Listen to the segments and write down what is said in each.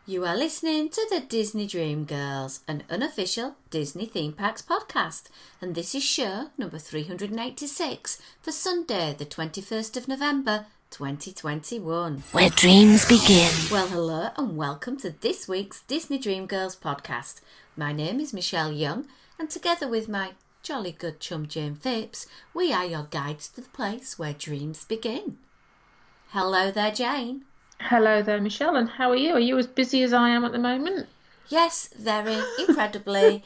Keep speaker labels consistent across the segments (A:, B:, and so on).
A: You are listening to the Disney Dream Girls, an unofficial Disney theme parks podcast, and this is show number 386 for Sunday, the 21st of November, 2021.
B: Where dreams begin.
A: Well, hello and welcome to this week's Disney Dream Girls podcast. My name is Michelle Young, and together with my jolly good chum Jayne Phipps, we are your guides to the place where dreams begin. Hello there, Jayne.
C: Hello there, Michelle, and how are you? Are you as busy as I am at the moment?
A: Yes, very, incredibly.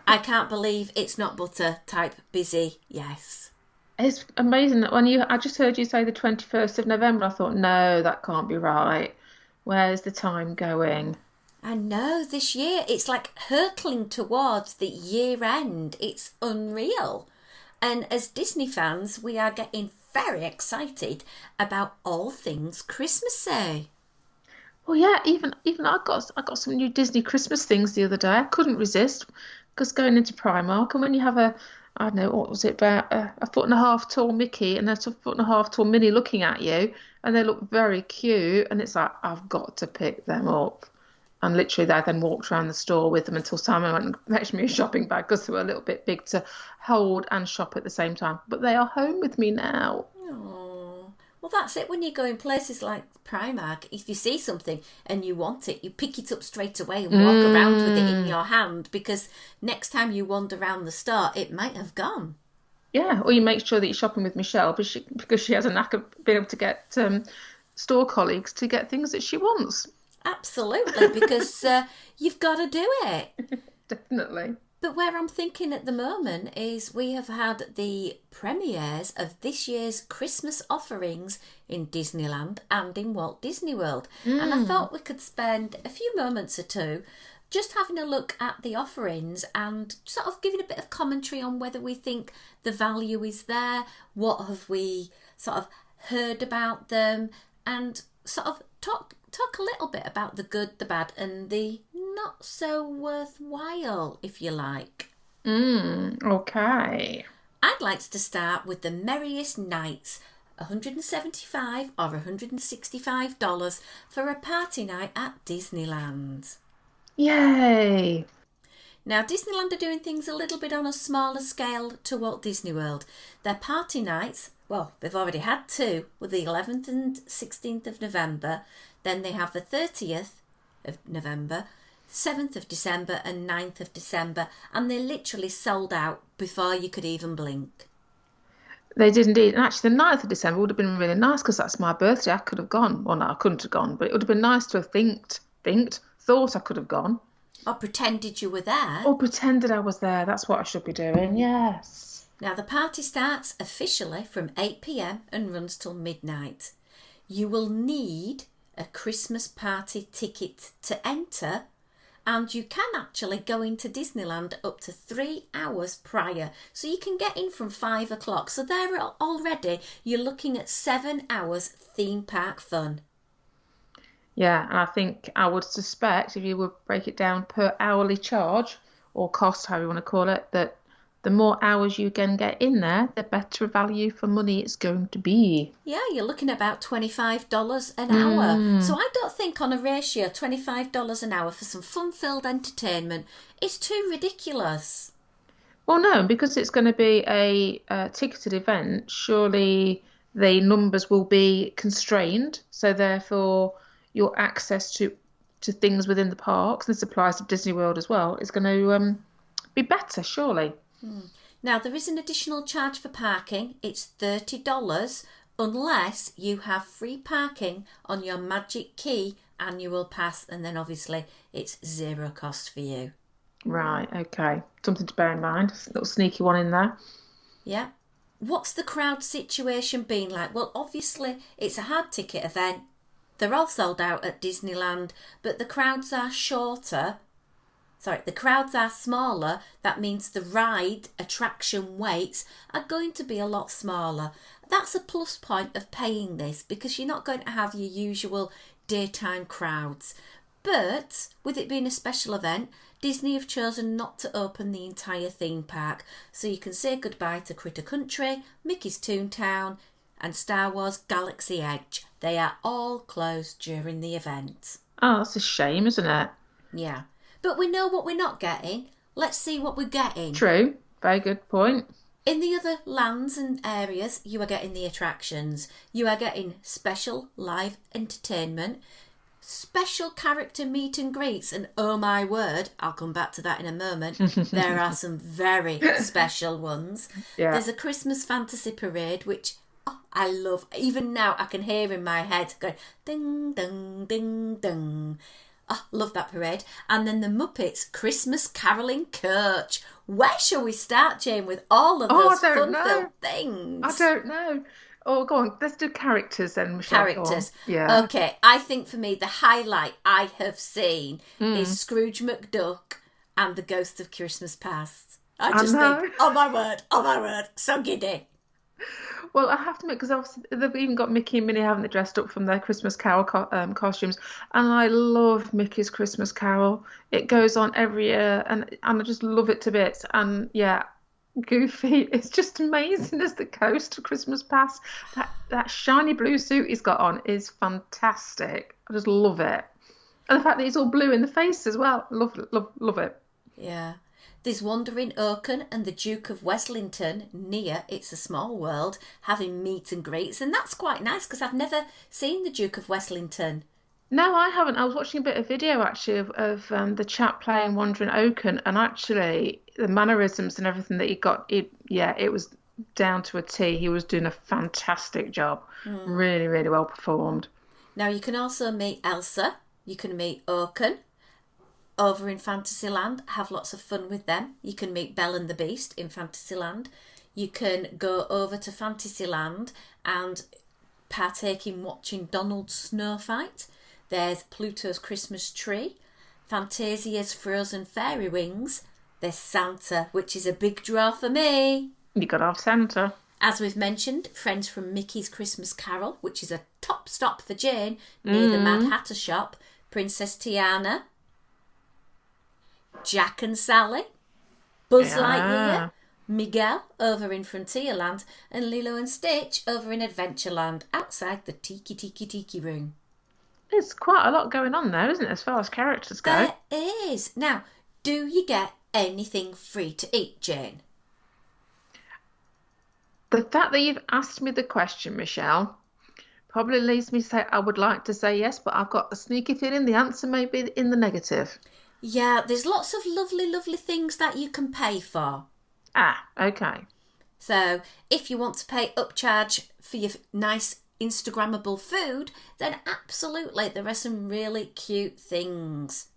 A: I can't believe it's not butter type busy, yes.
C: It's amazing that I just heard you say the 21st of November, I thought, no, that can't be right. Where's the time going?
A: I know, this year it's like hurtling towards the year end. It's unreal. And as Disney fans, we are getting very excited about all things Christmassy.
C: Well, yeah, even I got some new Disney Christmas things the other day. I couldn't resist because going into Primark, and when you have I don't know, what was it, about a 1.5 foot tall Mickey and a 1.5 foot tall Minnie looking at you, and they look very cute, and it's like, I've got to pick them up. And literally, I then walked around the store with them until Simon went and fetched me a shopping bag because they were a little bit big to hold and shop at the same time. But they are home with me now.
A: Oh, well, that's it when you go in places like Primark. If you see something and you want it, you pick it up straight away and walk around with it in your hand, because next time you wander around the store, it might have gone.
C: Yeah, or you make sure that you're shopping with Michelle because she has a knack of being able to get store colleagues to get things that she wants.
A: Absolutely, because you've got to do it.
C: Definitely.
A: But where I'm thinking at the moment is we have had the premieres of this year's Christmas offerings in Disneyland and in Walt Disney World. And I thought we could spend a few moments or two just having a look at the offerings and sort of giving a bit of commentary on whether we think the value is there, what have we sort of heard about them, and sort of talk a little bit about the good, the bad, and the not so worthwhile, if you like.
C: Okay.
A: I'd like to start with the Merriest Nights, $175 or $165 for a party night at Disneyland.
C: Yay.
A: Now, Disneyland are doing things a little bit on a smaller scale to Walt Disney World. Their party nights, well, they've already had two, with the 11th and 16th of November. Then they have the 30th of November, 7th of December and 9th of December. And they literally sold out before you could even blink.
C: They did indeed. And actually, the 9th of December would have been really nice because that's my birthday. I could have gone. Well, no, I couldn't have gone. But it would have been nice to have thought I could have gone.
A: Or pretended you were there.
C: Or pretended I was there. That's what I should be doing, yes.
A: Now, the party starts officially from 8 p.m. and runs till midnight. You will need a Christmas party ticket to enter, and you can actually go into Disneyland up to 3 hours prior. So you can get in from 5 o'clock. So there already, you're looking at 7 hours theme park fun.
C: Yeah, and I think I would suspect if you would break it down per hourly charge or cost, however you want to call it, that the more hours you can get in there, the better value for money it's going to be.
A: Yeah, you're looking at about $25 an hour. So I don't think on a ratio, $25 an hour for some fun-filled entertainment is too ridiculous.
C: Well, no, because it's going to be a ticketed event, surely the numbers will be constrained. So therefore, your access to things within the parks, and this applies to Disney World as well, is going to be better, surely.
A: Now, there is an additional charge for parking. It's $30 unless you have free parking on your Magic Key annual pass, and then obviously it's zero cost for you.
C: Right, okay. Something to bear in mind. A little sneaky one in there.
A: Yeah. What's the crowd situation been like? Well, obviously it's a hard ticket event. They're all sold out at Disneyland, but the crowds are shorter. The crowds are smaller. That means the ride attraction waits are going to be a lot smaller. That's a plus point of paying this, because you're not going to have your usual daytime crowds. But with it being a special event, Disney have chosen not to open the entire theme park. So you can say goodbye to Critter Country, Mickey's Toontown and Star Wars Galaxy Edge. They are all closed during the event.
C: Oh, that's a shame, isn't it?
A: Yeah. But we know what we're not getting. Let's see what we're getting.
C: True. Very good point.
A: In the other lands and areas, you are getting the attractions. You are getting special live entertainment, special character meet and greets, and oh my word, I'll come back to that in a moment. There are some very special ones.
C: Yeah.
A: There's a Christmas fantasy parade, which I love. Even now, I can hear in my head going ding, ding, ding, ding. Oh, love that parade. And then the Muppets Christmas Caroling Coach. Where shall we start, Jane, with all of
C: Oh,
A: those
C: I don't
A: fun-filled
C: know. I
A: things?
C: don't know. Oh, go on. Let's do characters then, Michelle. Go on.
A: Characters.
C: Yeah.
A: Okay, I think for me, the highlight I have seen is
C: Mm.
A: Scrooge McDuck and the Ghost of Christmas Past. I
C: I
A: just think,
C: know.
A: oh my word, so giddy.
C: Well, I have to admit, because obviously they've even got Mickey and Minnie, haven't they, dressed up from their Christmas Carol costumes, and I love Mickey's Christmas Carol. It goes on every year, and I just love it to bits. And yeah, Goofy is just amazing as the ghost of Christmas past. That shiny blue suit he's got on is fantastic. I just love it, and the fact that he's all blue in the face as well. Love it.
A: Yeah. There's Wandering Oaken and the Duke of Weslington near It's a Small World having meet and greets, and that's quite nice because I've never seen the Duke of Weslington.
C: No, I haven't. I was watching a bit of video actually of the chap playing Wandering Oaken, and actually the mannerisms and everything that he got, yeah, it was down to a T. He was doing a fantastic job. Really, really well performed.
A: Now you can also meet Elsa, you can meet Oaken over in Fantasyland, have lots of fun with them. You can meet Belle and the Beast in Fantasyland. You can go over to Fantasyland and partake in watching Donald's snow fight. There's Pluto's Christmas tree, Fantasia's frozen fairy wings. There's Santa, which is a big draw for me.
C: You got off Santa.
A: As we've mentioned, Friends from Mickey's Christmas Carol, which is a top stop for Jane near the Mad Hatter shop, Princess Tiana, Jack and Sally, Buzz
C: Yeah.
A: Lightyear, Miguel over in Frontierland, and Lilo and Stitch over in Adventureland outside the Tiki Tiki Tiki Room.
C: There's quite a lot going on there, isn't it, as far as characters go?
A: There is. Now, do you get anything free to eat, Jane?
C: The fact that you've asked me the question, Michelle, probably leads me to say I would like to say yes, but I've got a sneaky feeling the answer may be in the negative.
A: Yeah, there's lots of lovely, lovely things that you can pay for.
C: Ah, okay.
A: So if you want to pay upcharge for your nice Instagrammable food, then absolutely there are some really cute things.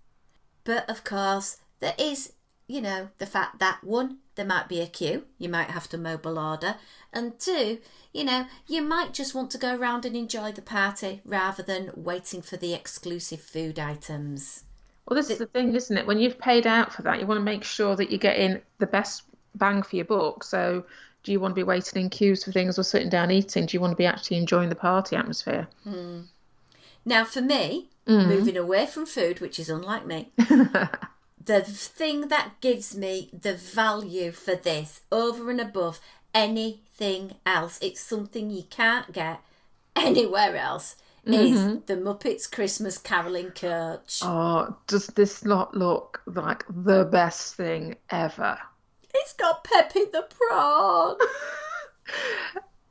A: But of course, there is, the fact that one, there might be a queue, you might have to mobile order, and two, you might just want to go around and enjoy the party rather than waiting for the exclusive food items.
C: Well, this is the thing, isn't it? When you've paid out for that, you want to make sure that you're getting the best bang for your buck. So, do you want to be waiting in queues for things or sitting down eating? Do you want to be actually enjoying the party atmosphere?
A: Now, for me, moving away from food, which is unlike me, the thing that gives me the value for this over and above anything else, it's something you can't get anywhere else, is the Muppets Christmas Caroling Coach.
C: Oh, does this not look like the best thing ever?
A: It's got Peppy the Prawn.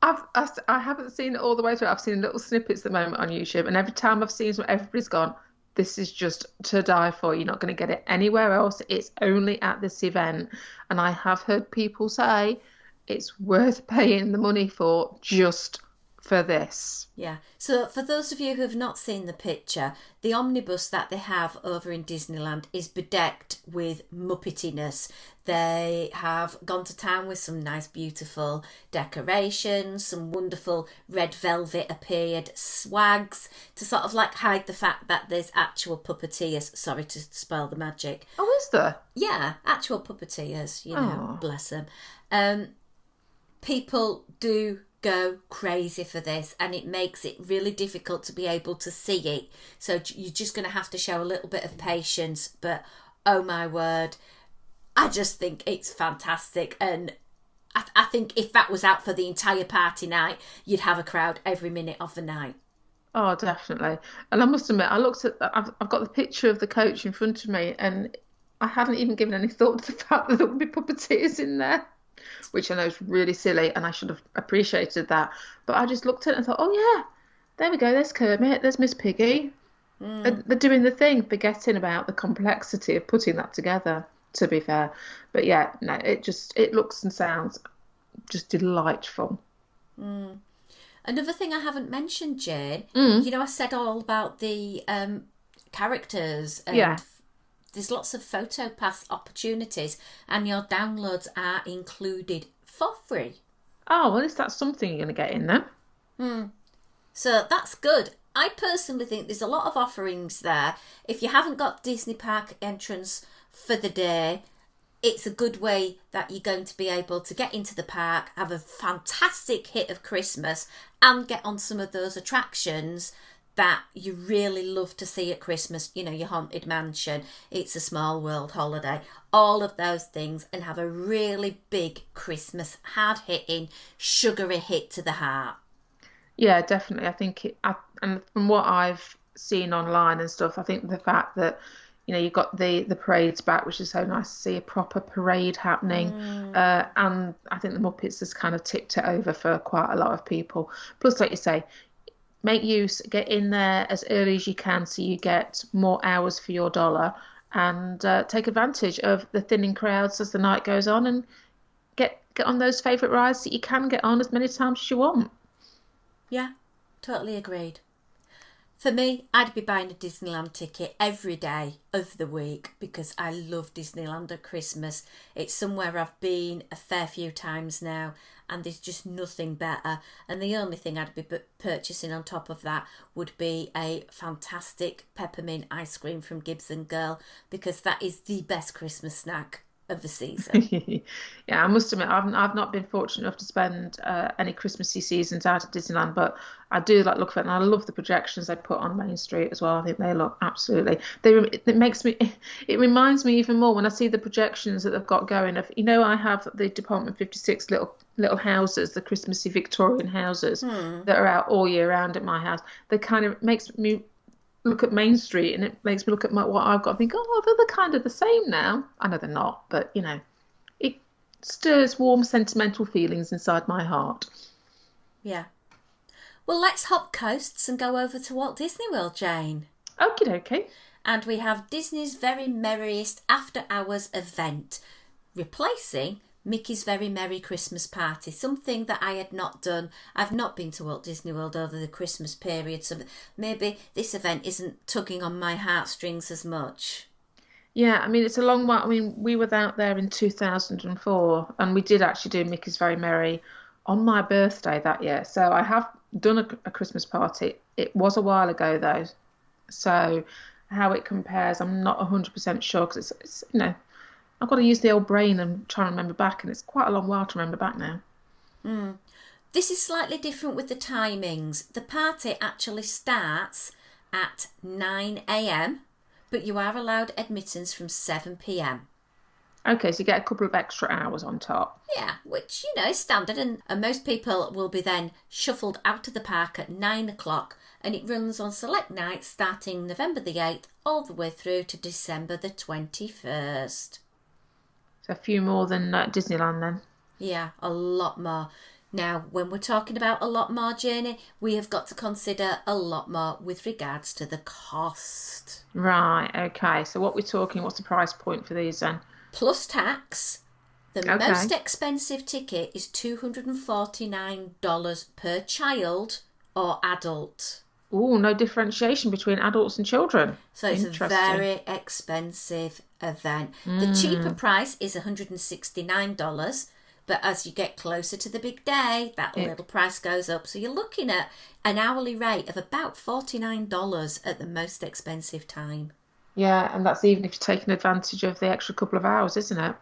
C: I haven't seen it all the way through. I've seen little snippets at the moment on YouTube, and every time I've seen something, everybody's gone, this is just to die for. You're not going to get it anywhere else. It's only at this event. And I have heard people say it's worth paying the money for just for this.
A: Yeah. So for those of you who have not seen the picture, the omnibus that they have over in Disneyland is bedecked with Muppetiness. They have gone to town with some nice, beautiful decorations, some wonderful red velvet appeared swags to sort of like hide the fact that there's actual puppeteers. Sorry to spoil the magic.
C: Oh, is there?
A: Yeah, actual puppeteers,
C: Oh.
A: bless them. People do go crazy for this, and it makes it really difficult to be able to see it. So you're just going to have to show a little bit of patience. But oh my word, I just think it's fantastic. And I think if that was out for the entire party night, you'd have a crowd every minute of the night.
C: Oh, definitely. And I must admit, I've got the picture of the coach in front of me, and I hadn't even given any thought to the fact that there would be puppeteers in there, which I know is really silly, and I should have appreciated that. But I just looked at it and thought, oh yeah, there we go. There's Kermit. There's Miss Piggy. And they're doing the thing, forgetting about the complexity of putting that together. To be fair, but yeah, no, it looks and sounds just delightful.
A: Another thing I haven't mentioned, Jane,
C: Mm,
A: you know, I said all about the characters
C: yeah.
A: and there's lots of photo pass opportunities and your downloads are included for free.
C: Oh, well, at least that's something you're going to get in there.
A: So that's good. I personally think there's a lot of offerings there. If you haven't got Disney Park entrance for the day, it's a good way that you're going to be able to get into the park, have a fantastic hit of Christmas, and get on some of those attractions that you really love to see at Christmas. You know, your Haunted Mansion, It's a Small World Holiday, all of those things, and have a really big Christmas, hard-hitting, sugary hit to the heart.
C: Yeah, definitely. I think and from what I've seen online and stuff, I think the fact that you've got the parades back, which is so nice to see a proper parade happening, and I think the Muppets has kind of tipped it over for quite a lot of people. Plus, like you say, make use, get in there as early as you can, so you get more hours for your dollar, and take advantage of the thinning crowds as the night goes on, and get on those favourite rides that you can get on as many times as you want.
A: Yeah, totally agreed. For me, I'd be buying a Disneyland ticket every day of the week because I love Disneyland at Christmas. It's somewhere I've been a fair few times now and there's just nothing better. And the only thing I'd be purchasing on top of that would be a fantastic peppermint ice cream from Gibbs and Girl because that is the best Christmas snack of the season.
C: Yeah, I must admit, I've not been fortunate enough to spend any Christmassy seasons out at Disneyland, but I do like look for it, and I love the projections they put on Main Street as well. I think they look absolutely. It makes me. It reminds me even more when I see the projections that they've got going. Of I have the Department 56 little houses, the Christmassy Victorian houses that are out all year round at my house. They kind of makes me look at Main Street, and it makes me look at what I've got and think, oh, they're kind of the same now. I know they're not, but it stirs warm sentimental feelings inside my heart.
A: Yeah. Well, let's hop coasts and go over to Walt Disney World, Jane.
C: Okie dokie.
A: And we have Disney's Very Merriest After Hours event, replacing Mickey's Very Merry Christmas Party, something that I had not done. I've not been to Walt Disney World over the Christmas period, so maybe this event isn't tugging on my heartstrings as much.
C: Yeah, I mean, it's a long while. I mean, we were out there in 2004, and we did actually do Mickey's Very Merry on my birthday that year. So I have done a Christmas party. It was a while ago, though. So how it compares, I'm not 100% sure because it's I've got to use the old brain and try and remember back, and it's quite a long while to remember back now.
A: This is slightly different with the timings. The party actually starts at 9 a.m, but you are allowed admittance from 7 p.m.
C: Okay, so you get a couple of extra hours on top.
A: Yeah, which, is standard, and most people will be then shuffled out of the park at 9 o'clock, and it runs on select nights starting November the 8th all the way through to December the 21st.
C: So a few more than Disneyland then.
A: Yeah, a lot more. Now, when we're talking about a lot more, Janie, we have got to consider a lot more with regards to the cost.
C: Right, okay. So what's the price point for these then?
A: Plus tax, the
C: Okay.
A: most expensive ticket is $249 per child or adult.
C: Oh, no differentiation between adults and children.
A: So it's a
C: Interesting.
A: very expensive event. The cheaper price is $169, but as you get closer to the big day, that little price goes up. So you're looking at an hourly rate of about $49 at the most expensive time.
C: Yeah, and that's even if you're taking advantage of the extra couple of hours, isn't it?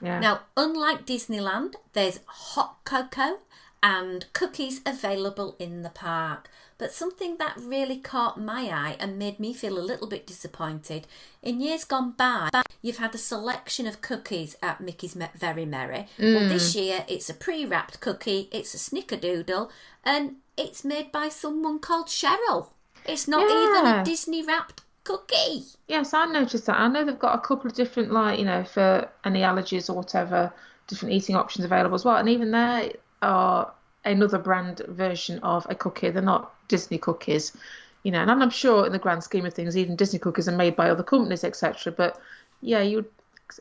C: Yeah.
A: Now, unlike Disneyland, there's hot cocoa and cookies available in the park. But something that really caught my eye and made me feel a little bit disappointed, in years gone by, you've had a selection of cookies at Mickey's Very Merry. Well, this year it's a pre-wrapped cookie, it's a snickerdoodle, and it's made by someone called Cheryl. It's not even a Disney wrapped cookie.
C: Yes, I noticed that. I know they've got a couple of different, like, for any allergies or whatever, different eating options available as well. And even there are another brand version of a cookie. They're not Disney cookies, and I'm sure in the grand scheme of things, even Disney cookies are made by other companies, etc. But yeah,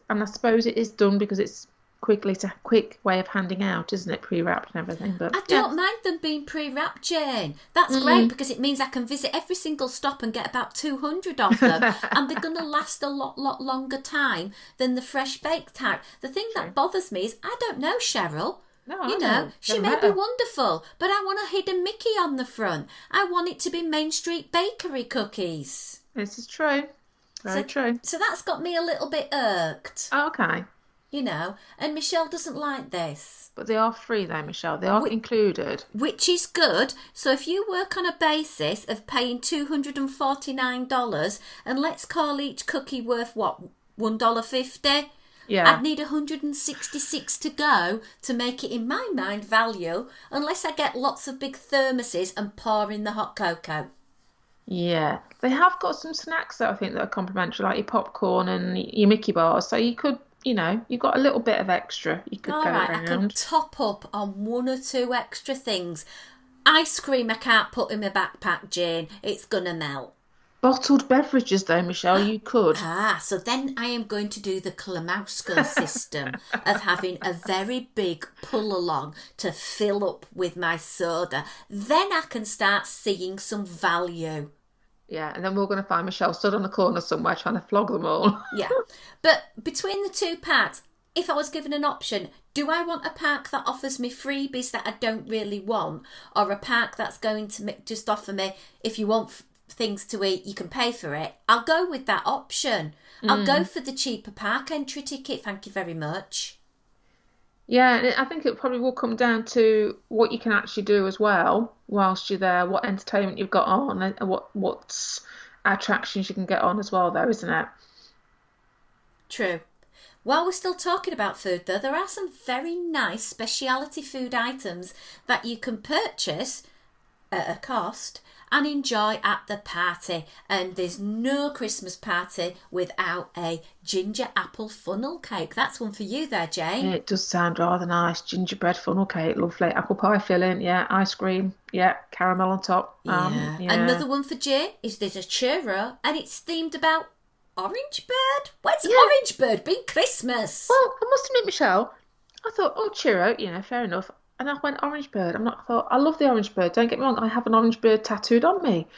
C: and I suppose it is done because it's a quick way of handing out, isn't it? Pre-wrapped and everything. But
A: I don't mind them being pre-wrapped, Jane. That's great because it means I can visit every single stop and get about 200 of them, and they're going to last a lot longer time than the fresh baked type. The thing that bothers me is I don't know Cheryl.
C: No,
A: she may be wonderful, but I want a hidden Mickey on the front. I want it to be Main Street Bakery cookies.
C: This is true. Very true.
A: So that's got me a little bit irked.
C: Oh, okay.
A: And Michelle doesn't like this.
C: But they are free though, Michelle. They are included.
A: Which is good. So if you work on a basis of paying $249, and let's call each cookie worth, what, $1.50?
C: Yeah.
A: I'd need 166 to go to make it, in my mind, value, unless I get lots of big thermoses and pour in the hot cocoa.
C: Yeah. They have got some snacks that I think that are complimentary, like your popcorn and your Mickey bars. So you could, you've got a little bit of extra you could go around.
A: I can top up on one or two extra things. Ice cream I can't put in my backpack, Jane. It's going to melt.
C: Bottled beverages, though, Michelle, you could.
A: So then I am going to do the Klamowska system of having a very big pull-along to fill up with my soda. Then I can start seeing some value.
C: Yeah, and then we're going to find Michelle stood on the corner somewhere trying to flog them all.
A: Yeah, but between the two packs, if I was given an option, do I want a pack that offers me freebies that I don't really want, or a pack that's going to just offer me, if you want things to eat, you can pay for it? I'll go with that option. I'll go for the cheaper park entry ticket, thank you very much.
C: Yeah, I think it probably will come down to what you can actually do as well whilst you're there, what entertainment you've got on, and what attractions you can get on as well, though, isn't it?
A: True. While we're still talking about food, though, there are some very nice specialty food items that you can purchase at a cost and enjoy at the party. And there's no Christmas party without a ginger apple funnel cake. That's one for you there, Jane.
C: It does sound rather nice. Gingerbread funnel cake, lovely. Apple pie filling, yeah. Ice cream, yeah. Caramel on top.
A: Yeah. Another one for Jane is there's a churro and it's themed about Orange Bird. When's Orange Bird been Christmas?
C: Well, I must admit, Michelle, I thought, churro, fair enough. And I went Orange Bird. I thought, I love the Orange Bird. Don't get me wrong, I have an Orange Bird tattooed on me.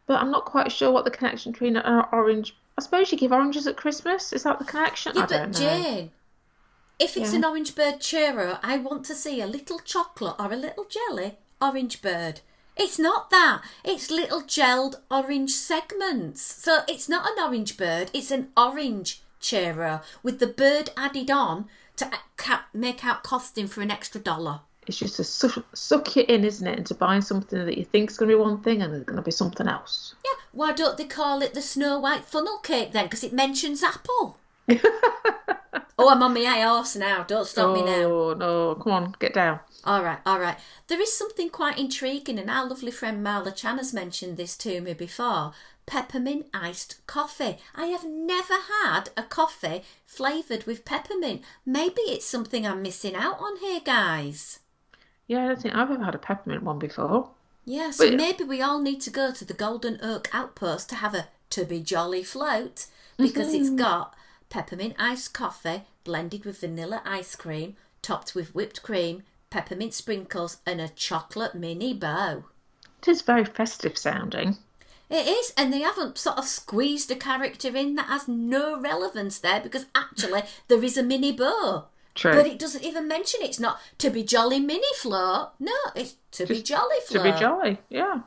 C: But I'm not quite sure what the connection between an orange... I suppose you give oranges at Christmas? Is that the connection?
A: Yeah,
C: I don't know.
A: Jane, if it's an Orange Bird churro, I want to see a little chocolate or a little jelly Orange Bird. It's not that. It's little gelled orange segments. So it's not an Orange Bird. It's an orange churro with the bird added on to make out costing for an extra $1.
C: It's just to suck you in, isn't it? Into buying something that you think is going to be one thing and it's going to be something else.
A: Yeah, why don't they call it the Snow White funnel cake then? Because it mentions apple. Oh, I'm on my high horse now. Don't stop me now.
C: Oh, no. Come on, get down.
A: All right. There is something quite intriguing, and our lovely friend Marla Chan has mentioned this to me before. Peppermint iced coffee. I have never had a coffee flavoured with peppermint. Maybe it's something I'm missing out on here, guys.
C: Yeah, I don't think I've ever had a peppermint one before.
A: Yeah, so maybe we all need to go to the Golden Oak Outpost to have a To Be Jolly float, because it's got peppermint iced coffee blended with vanilla ice cream, topped with whipped cream, peppermint sprinkles and a chocolate mini bow.
C: It is very festive sounding.
A: It is, and they haven't sort of squeezed a character in that has no relevance there, because actually there is a mini bow.
C: True.
A: But it doesn't even mention it's not To Be Jolly mini float. No, it's To Be Jolly float.
C: To Be Jolly, yeah.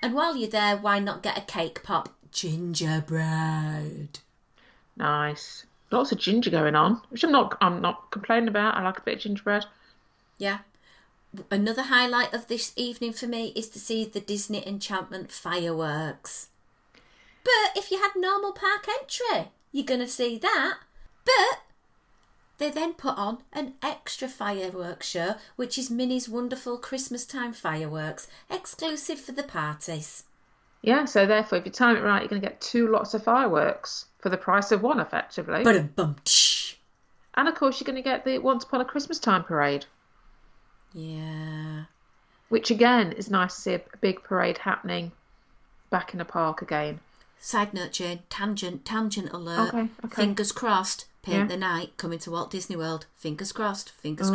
A: And while you're there, why not get a cake pop? Gingerbread.
C: Nice. Lots of ginger going on, which I'm not complaining about. I like a bit of gingerbread.
A: Yeah. Another highlight of this evening for me is to see the Disney Enchantment fireworks. But if you had normal park entry, you're going to see that. But they then put on an extra fireworks show, which is Minnie's wonderful Christmas time fireworks, exclusive for the parties.
C: Yeah, so therefore, if you time it right, you're going to get 2 lots of fireworks for the price of 1, effectively.
A: Ba-dum-bum.
C: And of course, you're going to get the Once Upon a Christmas Time parade.
A: Yeah.
C: Which again is nice to see a big parade happening back in the park again.
A: Side note, Jane, tangent alert.
C: Okay.
A: Fingers crossed, Paint the Night coming to Walt Disney World. Fingers crossed. Next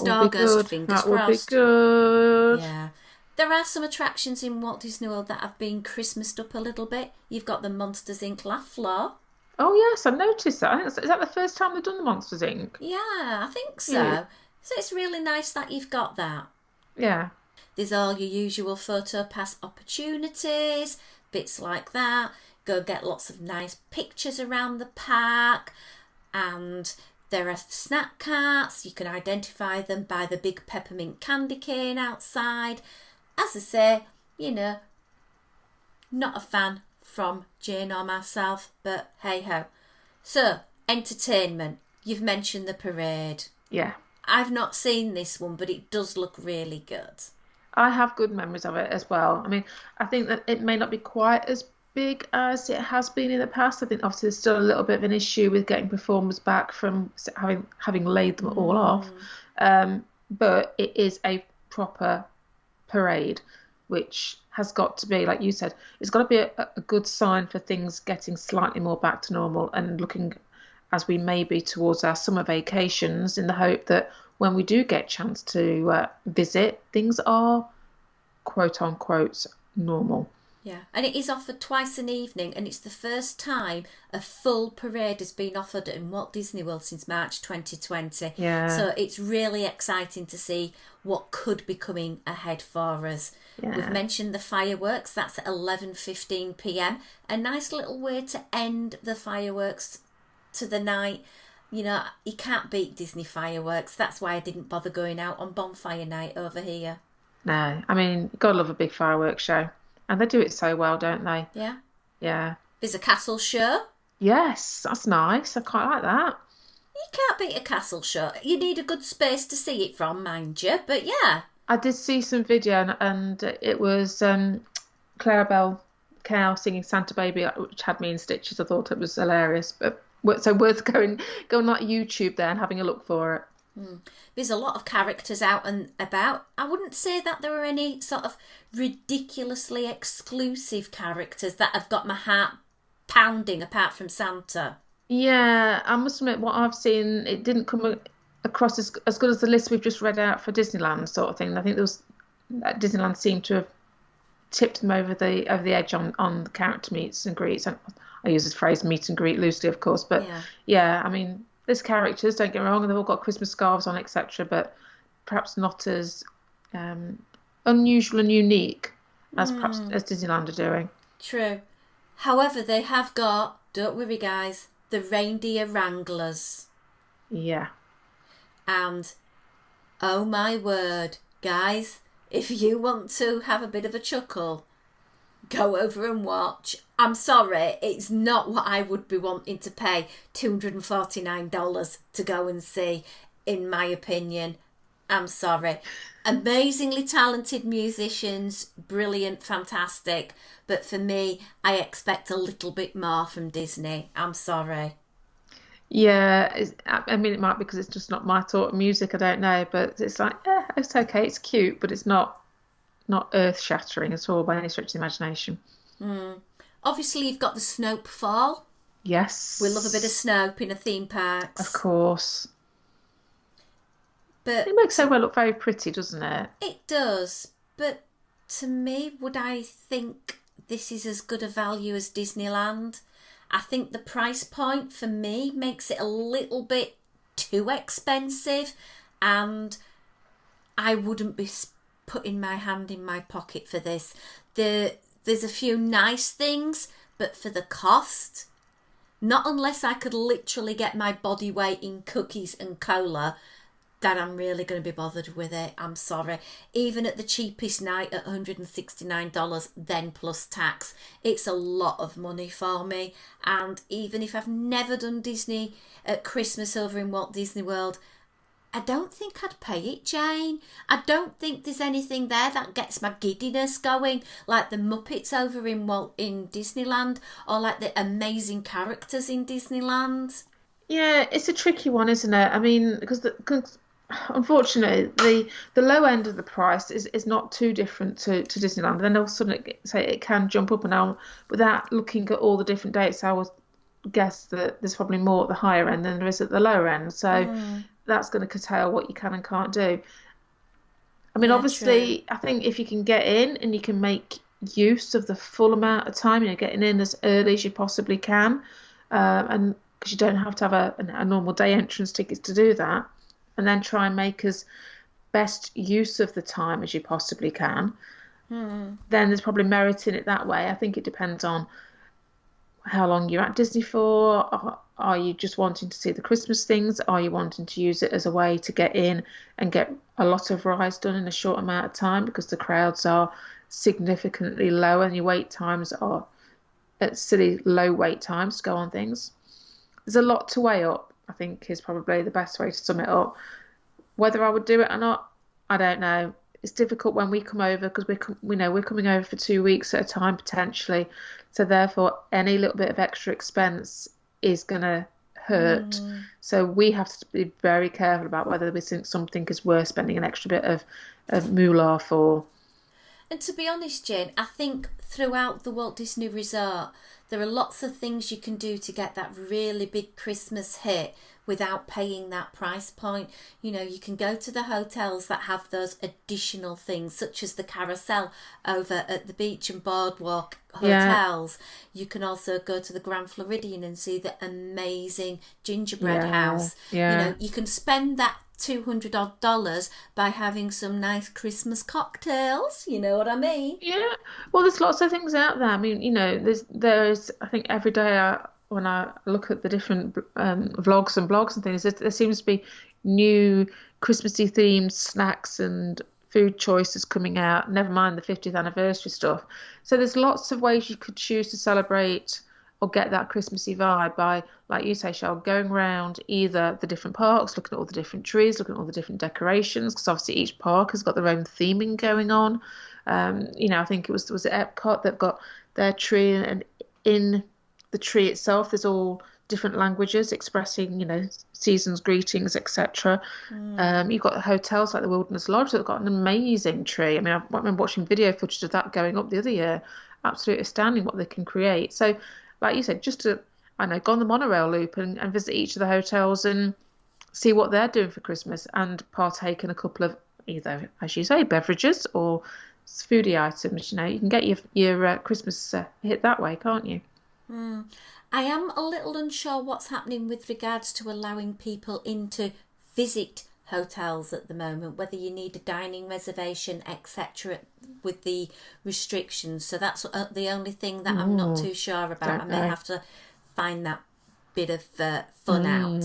A: August, fingers crossed.
C: That will be good.
A: Yeah. There are some attractions in Walt Disney World that have been Christmased up a little bit. You've got the Monsters Inc. laugh floor.
C: Oh yes, I noticed that. Is that the first time they've done the Monsters Inc.?
A: Yeah, I think so.
C: Yeah.
A: So it's really nice that you've got that.
C: Yeah.
A: There's all your usual photo pass opportunities, bits like that. Go get lots of nice pictures around the park. And there are snack carts. You can identify them by the big peppermint candy cane outside. As I say, not a fan from Jane or myself, but hey ho. So, entertainment. You've mentioned the parade.
C: Yeah.
A: I've not seen this one, but it does look really good.
C: I have good memories of it as well. I mean, I think that it may not be quite as big as it has been in the past. I think obviously there's still a little bit of an issue with getting performers back from having laid them all off. But it is a proper parade, which has got to be, like you said, it's got to be a good sign for things getting slightly more back to normal and looking as we may be towards our summer vacations, in the hope that when we do get a chance to visit, things are quote unquote normal.
A: Yeah, and it is offered twice an evening, and it's the first time a full parade has been offered in Walt Disney World since March 2020.
C: Yeah.
A: So it's really exciting to see what could be coming ahead for us.
C: Yeah.
A: We've mentioned the fireworks, that's at 11:15 p.m. A nice little way to end the fireworks to the night. You can't beat Disney fireworks. That's why I didn't bother going out on bonfire night over here.
C: No, I mean, you've got to love a big fireworks show. And they do it so well, don't they?
A: Yeah.
C: Yeah.
A: There's a castle show.
C: Yes, that's nice. I quite like that.
A: You can't beat a castle show. You need a good space to see it from, mind you. But yeah.
C: I did see some video and it was Clarabelle Cow singing Santa Baby, which had me in stitches. I thought it was hilarious. But so worth going on YouTube there and having a look for it.
A: There's a lot of characters out and about. I wouldn't say that there are any sort of ridiculously exclusive characters that have got my heart pounding apart from Santa.
C: Yeah, I must admit, what I've seen, it didn't come across as good as the list we've just read out for Disneyland, sort of thing. I think Disneyland seemed to have tipped them over the edge on the character meets and greets. I use this phrase meet and greet loosely, of course, but yeah, I mean, there's characters, don't get me wrong, and they've all got Christmas scarves on, etc., but perhaps not as unusual and unique as perhaps as Disneyland are doing.
A: True. However, they have got, don't worry guys, the reindeer wranglers.
C: Yeah.
A: And, oh my word, guys, if you want to have a bit of a chuckle, go over and watch. I'm sorry, it's not what I would be wanting to pay $249 to go and see, in my opinion. I'm sorry. Amazingly talented musicians, brilliant, fantastic. But for me, I expect a little bit more from Disney. I'm sorry.
C: Yeah, I mean, it might be because it's just not my sort of music, I don't know. But it's like, yeah, it's okay, it's cute, but it's not earth-shattering at all by any stretch of the imagination.
A: Obviously, you've got the Snope Fall.
C: Yes.
A: We love a bit of Snope in a theme park.
C: Of course.
A: But
C: it makes everywhere look very pretty, doesn't it?
A: It does. But to me, would I think this is as good a value as Disneyland? I think the price point for me makes it a little bit too expensive, and I wouldn't be putting my hand in my pocket for this. There's a few nice things, but for the cost, not unless I could literally get my body weight in cookies and cola, that I'm really going to be bothered with it. I'm sorry. Even at the cheapest night at $169, then plus tax, it's a lot of money for me. And even if I've never done Disney at Christmas over in Walt Disney World, I don't think I'd pay it, Jane. I don't think there's anything there that gets my giddiness going, like the Muppets over in Disneyland, or like the amazing characters in Disneyland.
C: Yeah, it's a tricky one, isn't it? I mean, because unfortunately, the low end of the price is not too different to Disneyland. Then all of a sudden, it can jump up and down. Without looking at all the different dates, I would guess that there's probably more at the higher end than there is at the lower end. So that's going to curtail what you can and can't do. I mean,
A: Yeah, true.
C: obviously, I think if you can get in and you can make use of the full amount of time, getting in as early as you possibly can, and because you don't have to have a normal day entrance tickets to do that, and then try and make as best use of the time as you possibly can, then there's probably merit in it that way. I think it depends on how long you're at Disney for. Are you just wanting to see the Christmas things? Are you wanting to use it as a way to get in and get a lot of rides done in a short amount of time because the crowds are significantly lower and your wait times are at silly low wait times to go on things? There's a lot to weigh up, I think, is probably the best way to sum it up. Whether I would do it or not, I don't know. It's difficult when we come over because we know we're coming over for 2 weeks at a time potentially. So therefore, any little bit of extra expense is going to hurt. So we have to be very careful about whether we think something is worth spending an extra bit of moolah for.
A: And to be honest, Jane, I think throughout the Walt Disney Resort, there are lots of things you can do to get that really big Christmas hit without paying that price point. You know, you can go to the hotels that have those additional things, such as the carousel over at the beach and boardwalk hotels. You can also go to the Grand Floridian and see the amazing gingerbread house.
C: Yeah.
A: You know, you can spend that $200 by having some nice Christmas cocktails. You know what I mean?
C: Yeah. Well, there's lots of things out there. I mean, there's I think every day when I look at the different vlogs and blogs and things, there seems to be new Christmassy themed snacks and food choices coming out, never mind the 50th anniversary stuff. So there's lots of ways you could choose to celebrate or get that Christmassy vibe by, like you say, Cheryl, going around either the different parks, looking at all the different trees, looking at all the different decorations, because obviously each park has got their own theming going on. I think it was at Epcot, they've got their tree, and in the tree itself, there's all different languages expressing, season's greetings, etc. You've got hotels like the Wilderness Lodge that have got an amazing tree. I mean, I remember watching video footage of that going up the other year. Absolutely astounding what they can create. So, like you said, just to, go on the monorail loop and visit each of the hotels and see what they're doing for Christmas and partake in a couple of either, as you say, beverages or foodie items. You can get your Christmas hit that way, can't you?
A: I am a little unsure what's happening with regards to allowing people in to visit hotels at the moment, whether you need a dining reservation, etc., with the restrictions. So that's the only thing that I'm not too sure about. I may have to find that bit of fun out.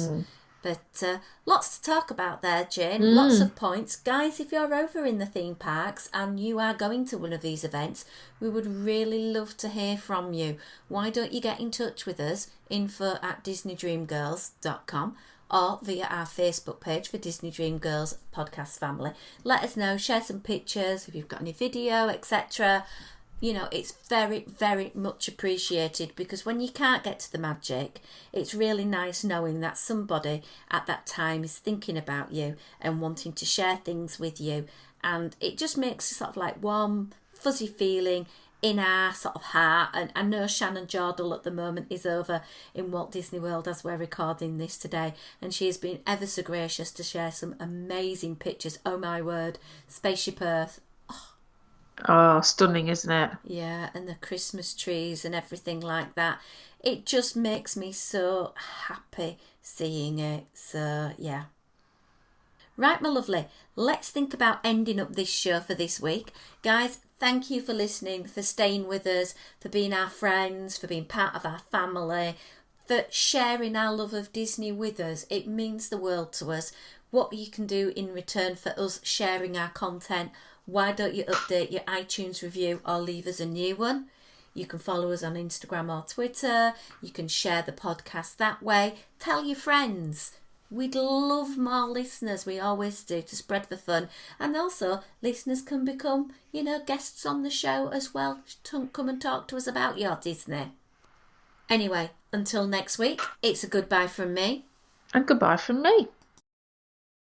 A: But lots to talk about there, Jane. Lots of points. Guys, if you're over in the theme parks and you are going to one of these events, we would really love to hear from you. Why don't you get in touch with us, info@disneydreamgirls.com, or via our Facebook page for Disney Dream Girls Podcast Family. Let us know, share some pictures, if you've got any video, etc. It's very, very much appreciated, because when you can't get to the magic, it's really nice knowing that somebody at that time is thinking about you and wanting to share things with you. And it just makes a sort of like warm, fuzzy feeling in our sort of heart. And I know Shannon Jordal at the moment is over in Walt Disney World as we're recording this today, and she has been ever so gracious to share some amazing pictures. Oh my word, Spaceship Earth.
C: Oh, stunning, isn't it?
A: Yeah, and the Christmas trees and everything like that. It just makes me so happy seeing it. So, yeah. Right, my lovely, let's think about ending up this show for this week. Guys, thank you for listening, for staying with us, for being our friends, for being part of our family, for sharing our love of Disney with us. It means the world to us. what you can do in return for us sharing our content. Why don't you update your iTunes review or leave us a new one? You can follow us on Instagram or Twitter. You can share the podcast that way. Tell your friends. We'd love more listeners. We always do, to spread the fun. And also, listeners can become, guests on the show as well. Come and talk to us about your Disney. Anyway, until next week, it's a goodbye from me.
C: And goodbye from me.